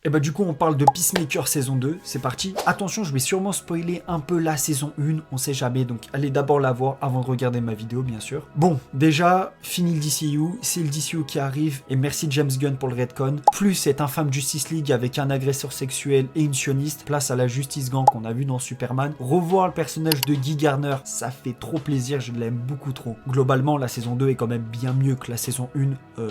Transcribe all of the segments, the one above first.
Et bah du coup on parle de Peacemaker saison 2, c'est parti. Attention, je vais sûrement spoiler un peu la saison 1, on sait jamais, donc allez d'abord la voir avant de regarder ma vidéo bien sûr. Bon, déjà, fini le DCU, c'est le DCU qui arrive, et merci James Gunn pour le retcon. Plus cette infâme Justice League avec un agresseur sexuel et une sioniste, place à la Justice Gang qu'on a vu dans Superman. Revoir le personnage de Guy Garner, ça fait trop plaisir, je l'aime beaucoup trop. Globalement, la saison 2 est quand même bien mieux que la saison 1,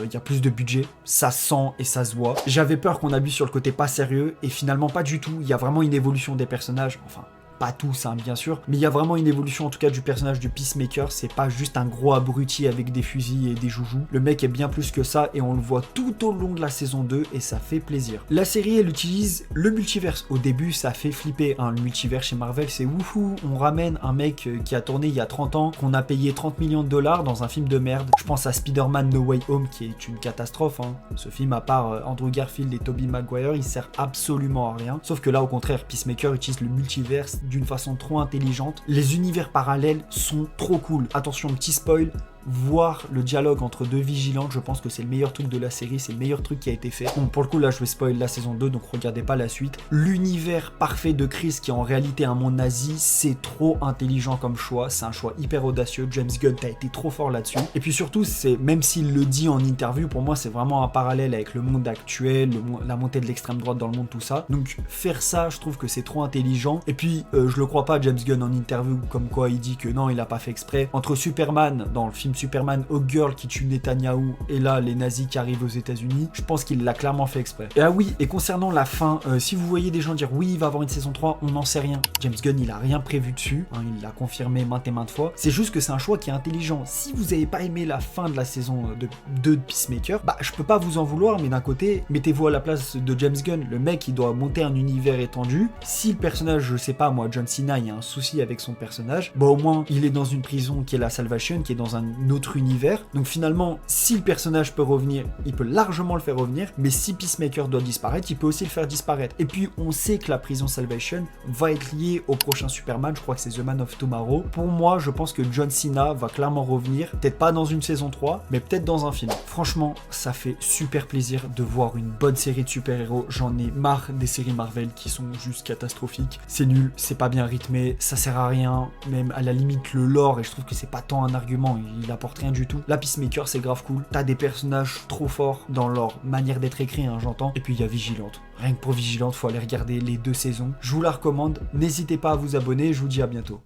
il y a plus de budget, ça sent et ça se voit. J'avais peur qu'on abuse sur le côté pas sérieux et finalement pas du tout, il y a vraiment une évolution des personnages, enfin pas tous hein, bien sûr, mais il y a vraiment une évolution en tout cas du personnage du Peacemaker, c'est pas juste un gros abruti avec des fusils et des joujoux, le mec est bien plus que ça et on le voit tout au long de la saison 2 et ça fait plaisir. La série elle utilise le multiverse, au début ça fait flipper, hein. Le multiverse chez Marvel c'est wouhou, on ramène un mec qui a tourné il y a 30 ans, qu'on a payé 30 millions de dollars dans un film de merde, je pense à Spider-Man No Way Home qui est une catastrophe, hein. Ce film à part Andrew Garfield et Tobey Maguire il sert absolument à rien, sauf que là au contraire Peacemaker utilise le multiverse d'une façon trop intelligente. Les univers parallèles sont trop cool. Attention, petit spoil, voir le dialogue entre deux vigilantes, je pense que c'est le meilleur truc de la série, c'est le meilleur truc qui a été fait. Bon, pour le coup, là, je vais spoil la saison 2, donc regardez pas la suite. L'univers parfait de Chris, qui est en réalité un monde nazi, c'est trop intelligent comme choix, c'est un choix hyper audacieux. James Gunn, t'as été trop fort là-dessus. Et puis surtout, c'est même s'il le dit en interview, pour moi, c'est vraiment un parallèle avec le monde actuel, la montée de l'extrême droite dans le monde, tout ça. Donc, faire ça, je trouve que c'est trop intelligent. Et puis, je le crois pas, James Gunn en interview, comme quoi il dit que non, il a pas fait exprès. Entre Superman, dans le film Superman, Hawk Girl qui tue Netanyahou et là les nazis qui arrivent aux États-Unis, je pense qu'il l'a clairement fait exprès. Et ah oui, et concernant la fin, si vous voyez des gens dire oui, il va avoir une saison 3, on n'en sait rien. James Gunn, il a rien prévu dessus, hein, il l'a confirmé maintes et maintes fois. C'est juste que c'est un choix qui est intelligent. Si vous avez pas aimé la fin de la saison 2 de Peacemaker, bah je peux pas vous en vouloir, mais d'un côté, mettez-vous à la place de James Gunn. Le mec, il doit monter un univers étendu. Si le personnage, je sais pas moi, John Cena, il y a un souci avec son personnage, bah au moins il est dans une prison qui est la Salvation, qui est dans un autre univers. Donc finalement, si le personnage peut revenir, il peut largement le faire revenir, mais si Peacemaker doit disparaître, il peut aussi le faire disparaître. Et puis on sait que la prison Salvation va être liée au prochain Superman, je crois que c'est The Man of Tomorrow. Pour moi, je pense que John Cena va clairement revenir, peut-être pas dans une saison 3, mais peut-être dans un film. Franchement, ça fait super plaisir de voir une bonne série de super-héros. J'en ai marre des séries Marvel qui sont juste catastrophiques. C'est nul, c'est pas bien rythmé, ça sert à rien, même à la limite le lore, et je trouve que c'est pas tant un argument, il apporte rien du tout. La Peacemaker, c'est grave cool. T'as des personnages trop forts dans leur manière d'être écrit, hein, j'entends. Et puis il y a Vigilante. Rien que pour Vigilante, faut aller regarder les 2 saisons. Je vous la recommande. N'hésitez pas à vous abonner. Je vous dis à bientôt.